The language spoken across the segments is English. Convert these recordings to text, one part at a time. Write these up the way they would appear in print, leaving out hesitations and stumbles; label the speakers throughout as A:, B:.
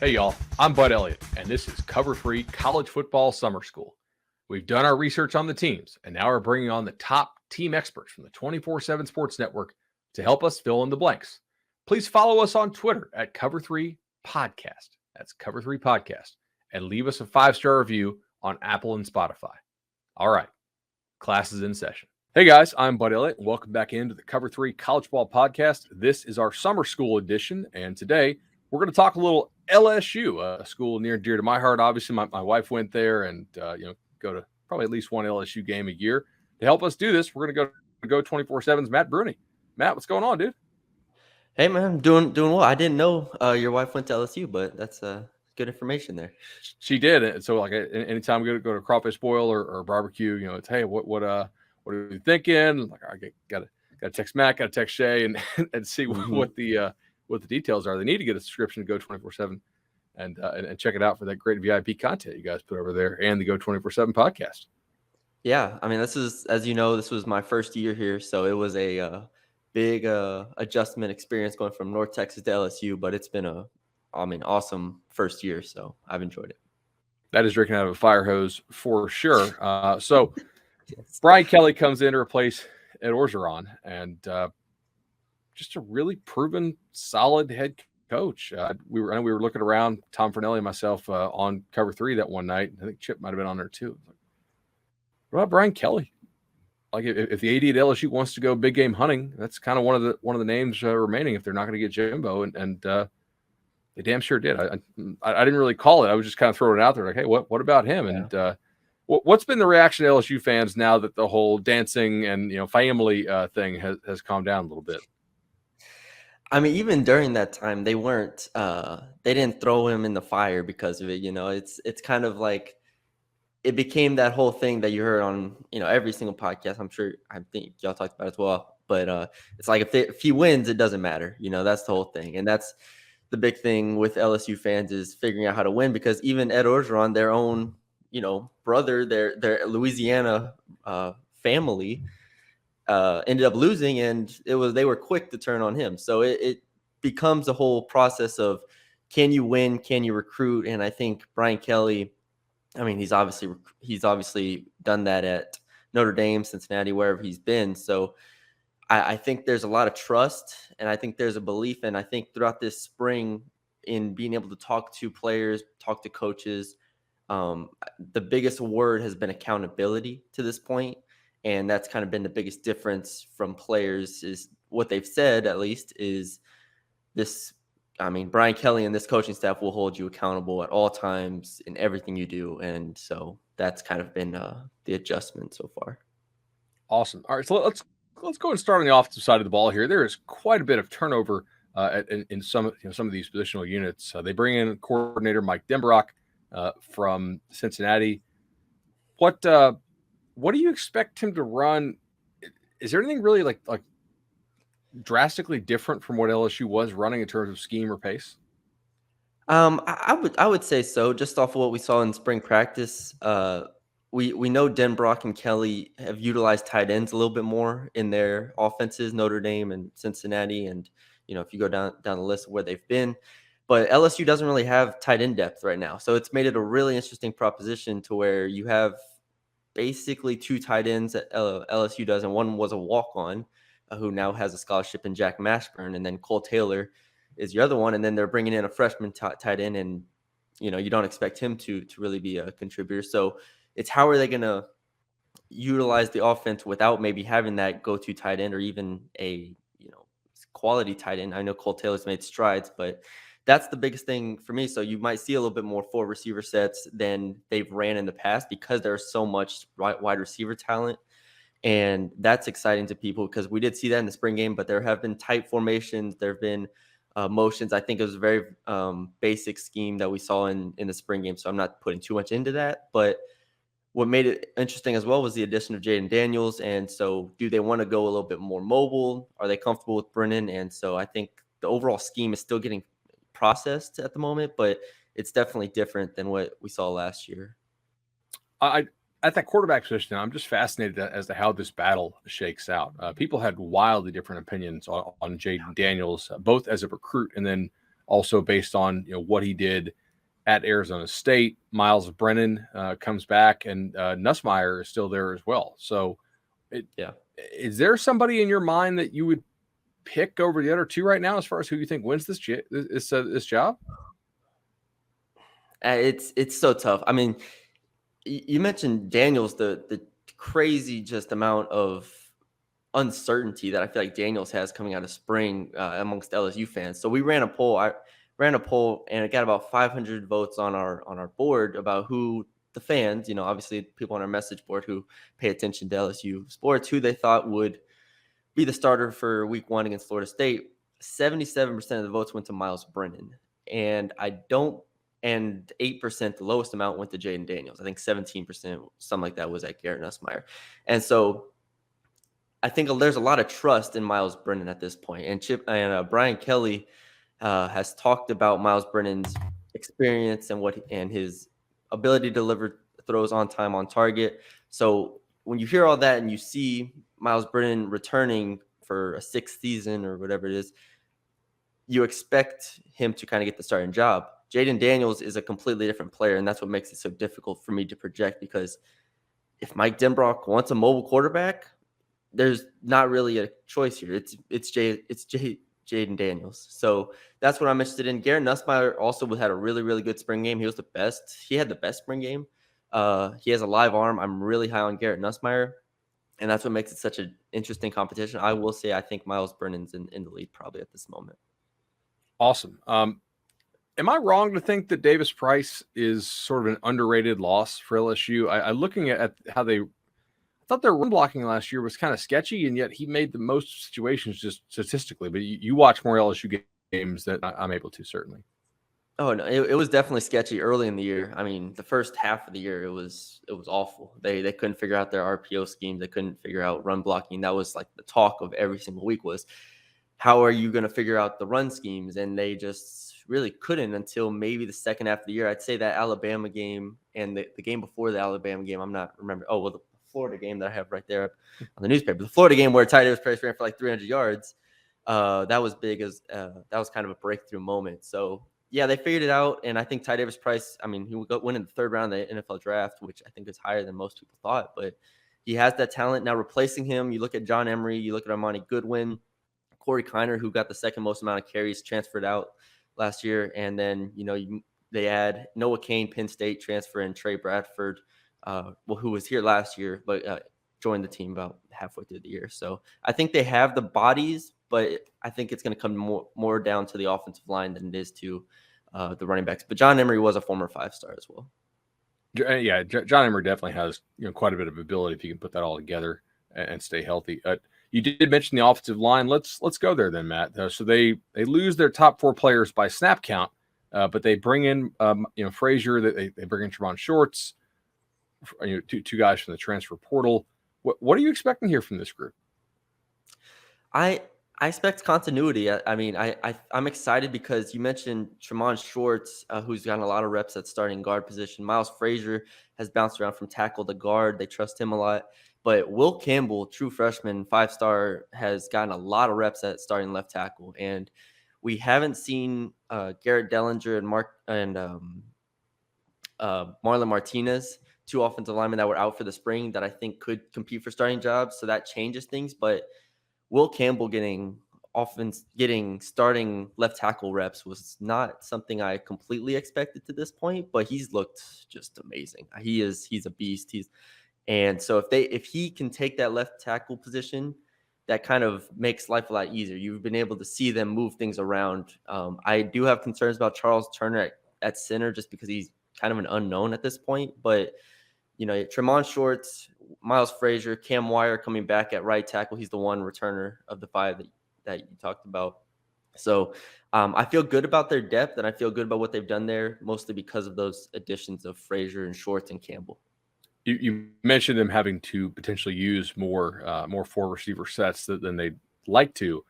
A: Hey, y'all. I'm Bud Elliott, and this is Cover 3 College Football Summer School. We've done our research on the teams, and now we're bringing on the top team experts from the 24/7 Sports Network to help us fill in the blanks. Please follow us on Twitter at Cover 3 Podcast. That's Cover 3 Podcast. And leave us a 5-star review on Apple and Spotify. All right. Class is in session. Hey, guys. I'm Bud Elliott, and welcome back into the Cover 3 College Ball Podcast. This is our summer school edition, and today we're going to talk a little LSU, a school near and dear to my heart. Obviously, my wife went there and, go to probably at least one LSU game a year. To help us do this, we're going to go 24/7's Matt Brune. Matt, what's going on, dude?
B: Hey, man, doing well. I didn't know your wife went to LSU, but that's good information there.
A: She did. And so, like, anytime we go to crawfish boil or barbecue, it's, hey, what are you thinking? Like, I got to text Matt, got to text Shay, and see what the details are. They need to get a subscription to Go 24/7 and check it out for that great VIP content you guys put over there and the Go 24/7 podcast.
B: Yeah, I mean, this is, as you know, this was my first year here, so it was a big adjustment experience going from North Texas to LSU, but it's been awesome first year, so I've enjoyed it.
A: That is drinking out of a fire hose for sure. So yes. Brian Kelly comes in to replace Ed Orgeron, and just a really proven, solid head coach. We were looking around, Tom Fernelli and myself, on Cover 3 that one night. I think Chip might have been on there too. What about Brian Kelly? Like, if the AD at LSU wants to go big game hunting, that's kind of one of the names remaining if they're not going to get Jimbo, and they damn sure did. I didn't really call it. I was just kind of throwing it out there, like, hey, what about him? Yeah. And what's been the reaction to LSU fans now that the whole dancing and family thing has calmed down a little bit?
B: I mean, even during that time, they didn't throw him in the fire because of it. It's kind of like it became that whole thing that you heard on, every single podcast. I think y'all talked about it as well. But it's like if he wins, it doesn't matter. That's the whole thing. And that's the big thing with LSU fans is figuring out how to win, because even Ed Orgeron, their own, brother, their Louisiana family, ended up losing, and they were quick to turn on him. So it becomes a whole process of, can you win? Can you recruit? And I think Brian Kelly, I mean, he's obviously done that at Notre Dame, Cincinnati, wherever he's been. So I think there's a lot of trust, and I think there's a belief. And I think throughout this spring, in being able to talk to players, talk to coaches, the biggest word has been accountability to this point. And that's kind of been the biggest difference from players, is what they've said, at least, is this. I mean, Brian Kelly and this coaching staff will hold you accountable at all times in everything you do. And so that's kind of been the adjustment so far.
A: Awesome. All right, so let's go and start on the offensive side of the ball here. There is quite a bit of turnover in some of these positional units. They bring in coordinator Mike Denbrock from Cincinnati. What do you expect him to run? Is there anything really like drastically different from what LSU was running in terms of scheme or pace?
B: I would say so, just off of what we saw in spring practice. We know Denbrock and Kelly have utilized tight ends a little bit more in their offenses, Notre Dame and Cincinnati, and if you go down the list of where they've been. But LSU doesn't really have tight end depth right now, so it's made it a really interesting proposition to where you have basically two tight ends that LSU does, and one was a walk-on who now has a scholarship in Jack Mashburn, and then Cole Taylor is your other one, and then they're bringing in a freshman tight end, and you don't expect him to really be a contributor. So it's how are they going to utilize the offense without maybe having that go-to tight end or even a quality tight end. I know Cole Taylor's made strides, but that's the biggest thing for me. So you might see a little bit more 4 receiver sets than they've ran in the past, because there's so much wide receiver talent. And that's exciting to people, because we did see that in the spring game, but there have been tight formations. There have been motions. I think it was a very basic scheme that we saw in the spring game. So I'm not putting too much into that. But what made it interesting as well was the addition of Jaden Daniels. And so do they want to go a little bit more mobile? Are they comfortable with Brennan? And so I think the overall scheme is still getting processed at the moment, but it's definitely different than what we saw last year.
A: At that quarterback position, I'm just fascinated as to how this battle shakes out. People had wildly different opinions on Jaden Daniels, both as a recruit and then also based on what he did at Arizona State. Miles Brennan comes back, and Nussmeier is still there as well. So, is there somebody in your mind that you would pick over the other two right now, as far as who you think wins this job?
B: It's so tough. I mean, you mentioned Daniels, the crazy just amount of uncertainty that I feel like Daniels has coming out of spring amongst LSU fans. So we ran a poll. I ran a poll, and it got about 500 votes on our board about who the fans, obviously people on our message board who pay attention to LSU sports, who they thought would be the starter for week 1 against Florida State. 77% of the votes went to Miles Brennan, and 8%, the lowest amount, went to Jaden Daniels. I think 17%, something like that, was at Garrett Nussmeier. And so I think there's a lot of trust in Miles Brennan at this point. And Brian Kelly has talked about Miles Brennan's experience and his ability to deliver throws on time, on target. So when you hear all that and you see Miles Brennan returning for a 6th season or whatever it is, you expect him to kind of get the starting job. Jaden Daniels is a completely different player, and that's what makes it so difficult for me to project, because if Mike Denbrock wants a mobile quarterback, there's not really a choice here. It's Jaden Daniels. So that's what I'm interested in. Garrett Nussmeier also had a really, really good spring game. He was the best. He had the best spring game. He has a live arm. I'm really high on Garrett Nussmeier, and that's what makes it such an interesting competition. I will say I think Miles Brennan's in the lead probably at this moment.
A: Awesome. Am I wrong to think that Davis Price is sort of an underrated loss for LSU? I looking at how I thought their run blocking last year was kind of sketchy, and yet he made the most situations just statistically. But you watch more LSU games than I'm able to, certainly.
B: Oh, no, it was definitely sketchy early in the year. I mean, the first half of the year, it was awful. They couldn't figure out their RPO scheme. They couldn't figure out run blocking. That was like the talk of every single week was, how are you going to figure out the run schemes? And they just really couldn't until maybe the second half of the year. I'd say that Alabama game and the game before the Alabama game, I'm not remembering. Oh, well, the Florida game that I have right there on the newspaper. The Florida game where Ty Davis Price ran for like 300 yards. That was big, that was kind of a breakthrough moment. So, yeah, they figured it out. And I think Ty Davis Price, I mean, he went in the 3rd round of the NFL draft, which I think is higher than most people thought. But he has that talent. Now replacing him, you look at John Emery, you look at Armani Goodwin, Corey Kiner, who got the 2nd most amount of carries, transferred out last year. And then, they add Noah Cain, Penn State transfer, and Trey Bradford, who was here last year, but joined the team about halfway through the year. So I think they have the bodies, but I think it's going to come more down to the offensive line than it is to the running backs. But John Emery was a former 5-star as well.
A: Yeah, John Emery definitely has quite a bit of ability if you can put that all together and stay healthy. You did mention the offensive line. Let's go there then, Matt. So they lose their top 4 players by snap count, but they bring in Frazier. They bring in Tremont Shorts, two guys from the transfer portal. What are you expecting here from this group?
B: I expect continuity. I mean, I'm excited because you mentioned Tremont Shorts, who's gotten a lot of reps at starting guard position. Miles Frazier has bounced around from tackle to guard. They trust him a lot. But Will Campbell, true freshman, 5-star, has gotten a lot of reps at starting left tackle. And we haven't seen Garrett Dellinger and Marlon Martinez, 2 offensive linemen that were out for the spring that I think could compete for starting jobs. So that changes things. But Will Campbell getting starting left tackle reps was not something I completely expected to this point, but he's looked just amazing. He's a beast. And so if he can take that left tackle position, that kind of makes life a lot easier. You've been able to see them move things around. I do have concerns about Charles Turner at center just because he's kind of an unknown at this point. But, Tremont Shorts, Miles Frazier, Cam Wire coming back at right tackle. He's the one returner of the 5 that you talked about. So I feel good about their depth, and I feel good about what they've done there, mostly because of those additions of Frazier and Shorts and Campbell.
A: You mentioned them having to potentially use more 4 receiver sets than they'd like to.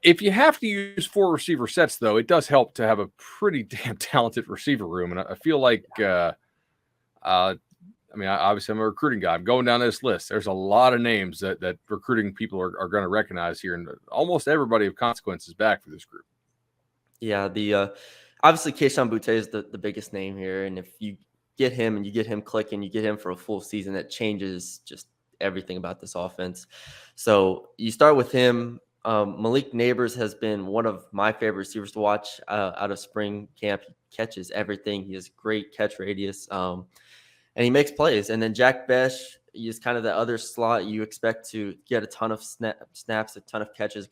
A: If you have to use 4 receiver sets, though, it does help to have a pretty damn talented receiver room. And I feel like, obviously I'm a recruiting guy. I'm going down this list. There's a lot of names that recruiting people are going to recognize here. And almost everybody of consequence is back for this group.
B: Yeah, the obviously Keishon Butte is the biggest name here, and if you get him and you get him clicking, you get him for a full season, that changes just everything about this offense. So you start with him. Malik Neighbors has been one of my favorite receivers to watch out of spring camp. He catches everything. He has great catch radius, and he makes plays. And then Jack Besh is kind of the other slot you expect to get a ton of snaps, a ton of catches.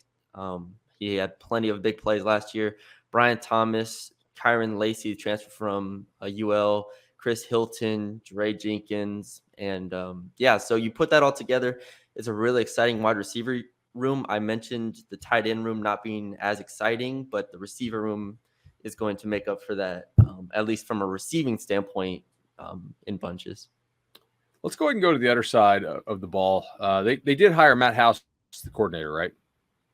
B: He had plenty of big plays last year. Brian Thomas, Kyron Lacey, transfer from UL, Chris Hilton, Dre Jenkins. And so you put that all together. It's a really exciting wide receiver room. I mentioned the tight end room not being as exciting, but the receiver room is going to make up for that, at least from a receiving standpoint, in bunches.
A: Let's go ahead and go to the other side of the ball. They did hire Matt House, the coordinator, right?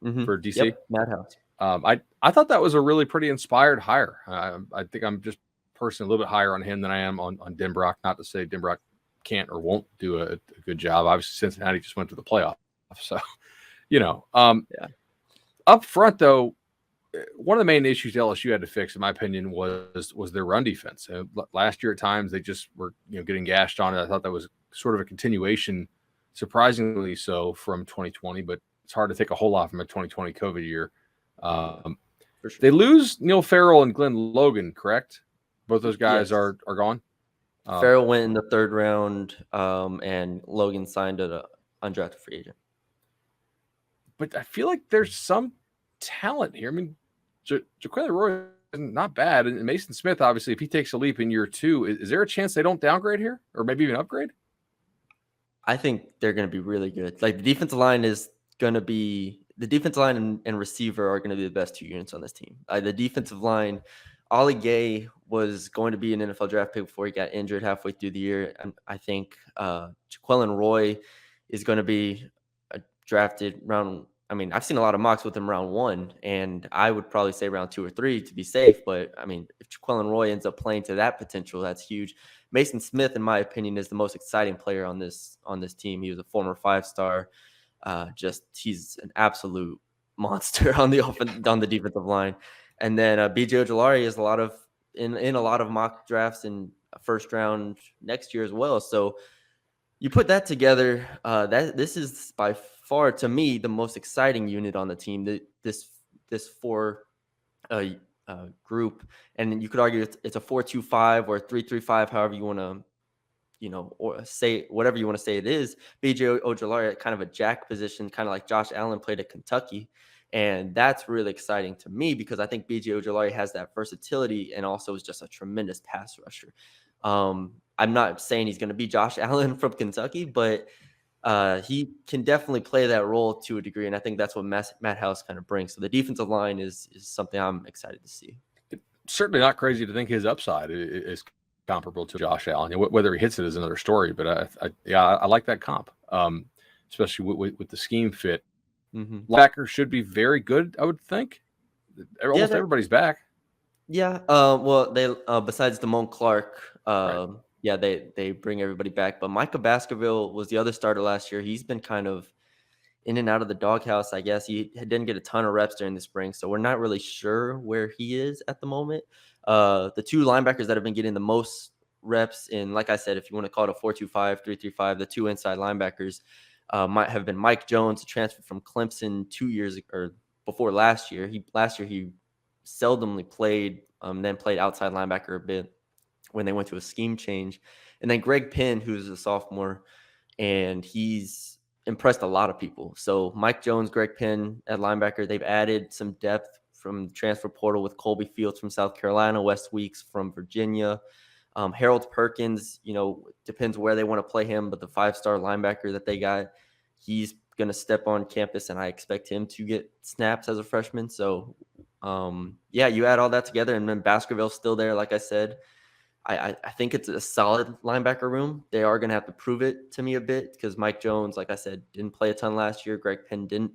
B: Mm-hmm.
A: For DC?
B: Yep, Matt House.
A: I thought that was a really pretty inspired hire. I think I'm just personally a little bit higher on him than I am on Denbrock. Not to say Denbrock can't or won't do a good job. Obviously, Cincinnati just went to the playoff. So, Up front, though, one of the main issues LSU had to fix, in my opinion, was their run defense. Last year, at times, they just were getting gashed on it. I thought that was sort of a continuation, surprisingly so, from 2020, but it's hard to take a whole lot from a 2020 COVID year. For sure. They lose Neil Farrell and Glenn Logan, correct? Both those guys are gone.
B: Farrell went in the third round, and Logan signed an undrafted free agent.
A: But I feel like there's some talent here. I mean, Jaquelin Roy is not bad, and Mason Smith, obviously, if he takes a leap in year 2, is there a chance they don't downgrade here, or maybe even upgrade?
B: I think they're going to be really good. Like, the defensive line is going to be the defensive line and receiver are going to be the best 2 units on this team. The defensive line, Ollie Gay was going to be an NFL draft pick before he got injured halfway through the year. And I think Jaquelin Roy is going to be drafted round. I mean, I've seen a lot of mocks with him round 1, and I would probably say round 2 or 3 to be safe. But I mean, if Jaquelin Roy ends up playing to that potential, that's huge. Mason Smith, in my opinion, is the most exciting player on this team. He was a former 5-star. He's an absolute monster on the defensive line. And then BJ Ojulari is in a lot of mock drafts in first round next year as well. So you put that together, this is by far, to me, the most exciting unit on the team. This 4 group, and you could argue it's a 4-2-5 or a 3-3-5, however you want to, or say whatever you want to say it is. BJ Ojulari at kind of a jack position, kind of like Josh Allen played at Kentucky. And that's really exciting to me because I think BJ Ojulari has that versatility and also is just a tremendous pass rusher. I'm not saying he's going to be Josh Allen from Kentucky, but he can definitely play that role to a degree. And I think that's what Matt House kind of brings. So the defensive line is something I'm excited to see.
A: It's certainly not crazy to think his upside is comparable to Josh Allen. Whether he hits it is another story, but I like that comp, especially with the scheme fit.
B: Mm-hmm.
A: Linebacker should be very good, I would think. Almost everybody's back.
B: Yeah. Well, they besides Damone Clark,
A: right.
B: Yeah, they bring everybody back. But Micah Baskerville was the other starter last year. He's been kind of in and out of the doghouse, I guess. He didn't get a ton of reps during the spring, so we're not really sure where he is at the moment. The 2 linebackers that have been getting the most reps in, like I said, if you want to call it a 4-2-5, 3-3-5, the 2 inside linebackers might have been Mike Jones, a transfer from Clemson 2 years or before last year. Last year he seldomly played, then played outside linebacker a bit when they went to a scheme change. And then Greg Penn, who's a sophomore, and he's impressed a lot of people. So Mike Jones, Greg Penn at linebacker, they've added some depth from the transfer portal with Colby Fields from South Carolina, Wes Weeks from Virginia. Harold Perkins, depends where they want to play him, but the 5-star linebacker that they got, he's going to step on campus, and I expect him to get snaps as a freshman. So, you add all that together, and then Baskerville's still there, like I said. I think it's a solid linebacker room. They are going to have to prove it to me a bit because Mike Jones, like I said, didn't play a ton last year. Greg Penn didn't.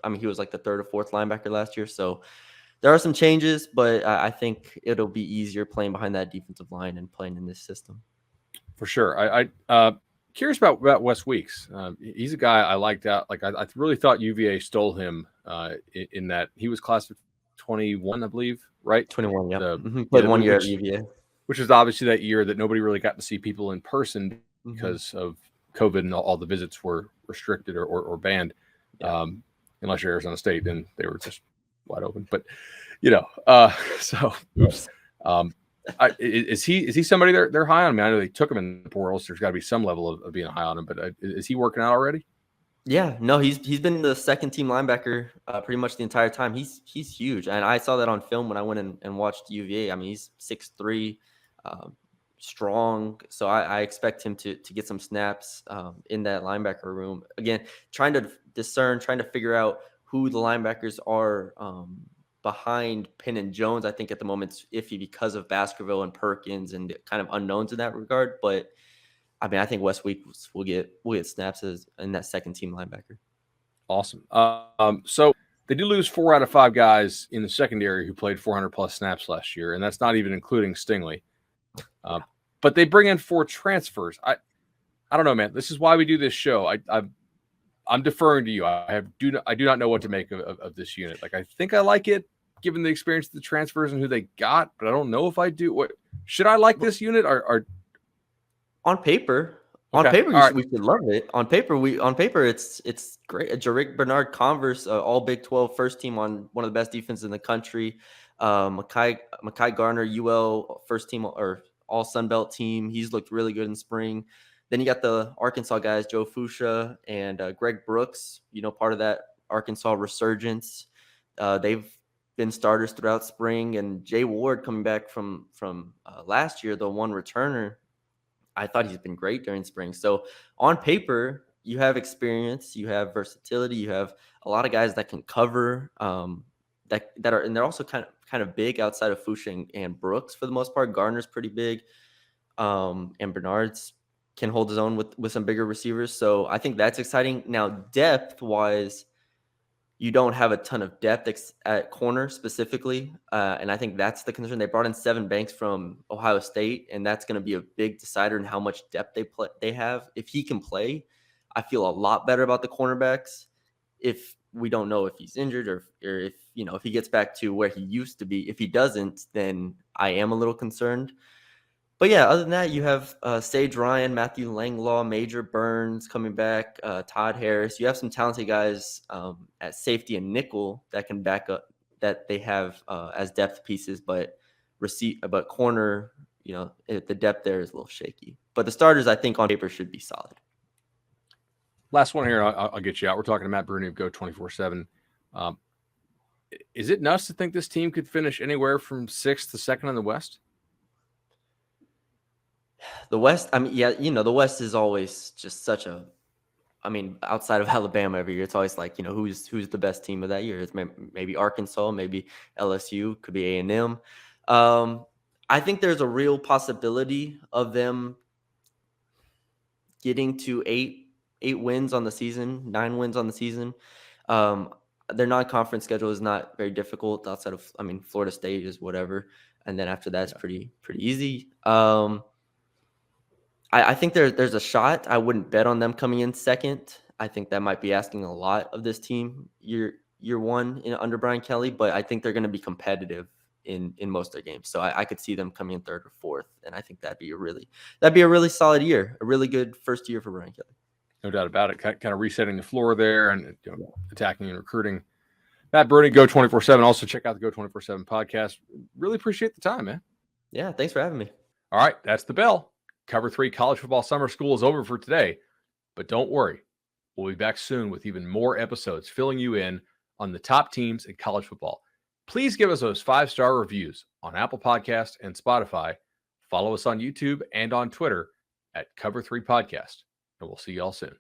B: I mean, he was like the 3rd or 4th linebacker last year. So there are some changes, but I think it'll be easier playing behind that defensive line and playing in this system.
A: For sure. I curious about Wes Weeks. He's a guy I liked out. Like I really thought UVA stole him in that he was class of 21, I believe, right?
B: 21, yeah.
A: The,
B: Played 1 year at UVA.
A: Which is obviously that year that nobody really got to see people in person because of COVID and all the visits were restricted or banned.
B: Yeah.
A: Unless you're Arizona State, then they were just wide open. But so oops. Is he somebody they're high on? I mean, I know they took him in the portal, so there's got to be some level of being high on him. But is he working out already?
B: Yeah, no, he's been the second team linebacker pretty much the entire time. He's huge, and I saw that on film when I went and watched UVA. I mean, he's 6'3", strong. So I expect him to get some snaps in that linebacker room. Again, trying to discern, trying to figure out who the linebackers are behind Penn and Jones. I think at the moment it's iffy because of Baskerville and Perkins and kind of unknowns in that regard. But I mean, I think Wes Weeks will get snaps in that second team linebacker.
A: Awesome. So they did lose 4 out of 5 guys in the secondary who played 400 plus snaps last year, and that's not even including Stingley. But they bring in 4 transfers. I don't know, man. This is why we do this show. I'm deferring to you. I do not know what to make of this unit. Like, I think I like it given the experience of the transfers and who they got, but I don't know if I do. What should I like this unit? Or
B: on paper,
A: okay.
B: We should love it. On paper, it's great. Jarrick Bernard Converse, all Big 12 first team on one of the best defenses in the country. Mekhi Garner, UL first team or all Sun Belt team. He's looked really good in spring. Then you got the Arkansas guys, Joe Fuchsia and Greg Brooks, part of that Arkansas resurgence. They've been starters throughout spring, and Jay Ward coming back from last year, the one returner. I thought he's been great during spring. So on paper, you have experience, you have versatility, you have a lot of guys that can cover, that are, and they're also kind of big outside of Fuchsia and Brooks for the most part. Garner's pretty big, and Bernard's can hold his own with some bigger receivers. So I think that's exciting. Now, depth wise, you don't have a ton of depth at corner specifically. And I think that's the concern. They brought in Sevyn Banks from Ohio State, and that's going to be a big decider in how much depth they have. If he can play, I feel a lot better about the cornerbacks. If we don't know if he's injured or if, if he gets back to where he used to be. If he doesn't, then I am a little concerned. But yeah, other than that, you have Sage Ryan, Matthew Langlaw, Major Burns coming back, Todd Harris. You have some talented guys at safety and nickel that can back up that they have as depth pieces, but corner, the depth there is a little shaky. But the starters, I think, on paper should be solid.
A: Last one here, I'll get you out. We're talking to Matt Brune of Geaux247. Is it nuts to think this team could finish anywhere from 6th to 2nd in the West?
B: The West, I mean, yeah, the West is always just outside of Alabama every year, it's always like, who's the best team of that year? It's maybe Arkansas, maybe LSU, could be A&M. I think there's a real possibility of them getting to 8 wins on the season, 9 wins on the season. Their non-conference schedule is not very difficult outside of, Florida State is whatever. And then after that, it's pretty easy. I think there's a shot. I wouldn't bet on them coming in 2nd. I think that might be asking a lot of this team year 1 under Brian Kelly, but I think they're going to be competitive in most of their games. So I could see them coming in 3rd or 4th, and I think that'd be a really solid year, a really good first year for Brian Kelly.
A: No doubt about it. Kind of resetting the floor there and attacking and recruiting. Matt Brune, Geaux247. Also check out the Geaux247 podcast. Really appreciate the time, man.
B: Yeah, thanks for having me.
A: All right, that's the bell. Cover 3 College Football Summer School is over for today, but don't worry. We'll be back soon with even more episodes filling you in on the top teams in college football. Please give us those 5-star reviews on Apple Podcasts and Spotify. Follow us on YouTube and on Twitter at Cover 3 Podcast, and we'll see you all soon.